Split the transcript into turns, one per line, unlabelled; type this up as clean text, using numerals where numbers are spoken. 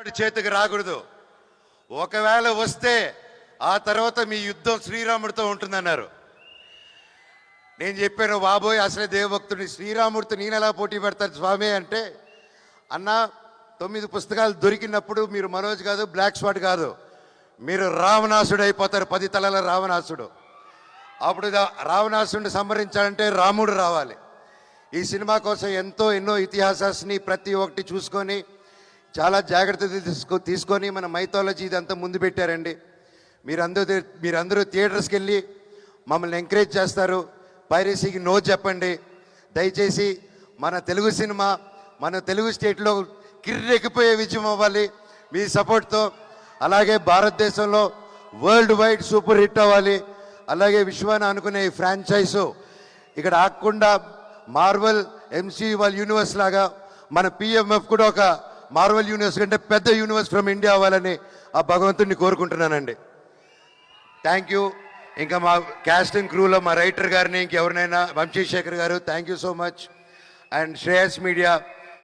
చేతికి రాకూడదు. ఒకవేళ వస్తే ఆ తర్వాత మీ యుద్ధం శ్రీరాముడితో ఉంటుందన్నారు. నేను చెప్పాను, బాబోయ్ అసలే దేవభక్తుడిని, శ్రీరాముడితో నేను ఎలా పోటీ పెడతాను స్వామి అంటే, అన్న 9 పుస్తకాలు దొరికినప్పుడు మీరు మనోజ్ కాదు, బ్లాక్ స్వాట్ కాదు, మీరు రావణాసుడు అయిపోతారు, 10 తలల రావణాసుడు. అప్పుడు రావణాసుడిని సంహరించాలంటే రాముడు రావాలి. ఈ సినిమా కోసం ఎన్నో ఇతిహాసాన్ని ప్రతి ఒక్కటి చూసుకొని చాలా జాగ్రత్తలు తీసుకొని మన మైథాలజీ ఇదంతా ముందు పెట్టారండి. మీరందరూ థియేటర్స్కి వెళ్ళి మమ్మల్ని ఎంకరేజ్ చేస్తారు. పైరసీకి నో చెప్పండి దయచేసి. మన తెలుగు సినిమా మన తెలుగు స్టేట్లో కిర్రెక్కిపోయే విజయం అవ్వాలి మీ సపోర్ట్తో. అలాగే భారతదేశంలో వరల్డ్ వైడ్ సూపర్ హిట్ అవ్వాలి. అలాగే విశ్వాన్ని అనుకునే ఈ ఫ్రాంచైజు ఇక్కడ ఆగకుండా మార్వెల్ ఎంసీ వాళ్ళ యూనివర్స్ లాగా మన పిఎంఎఫ్ కూడా ఒక మార్వెల్ యూనివర్స్ కంటే పెద్ద యూనివర్స్ ఫ్రమ్ ఇండియా అవ్వాలని ఆ భగవంతుడిని కోరుకుంటున్నానండి. Thank you. ఇంకా మా క్యాస్ట్ అండ్ క్రూలో మా రైటర్ గారిని ఇంకెవరినైనా వంశీశేఖర్ గారు thank you so much. And Shreyas media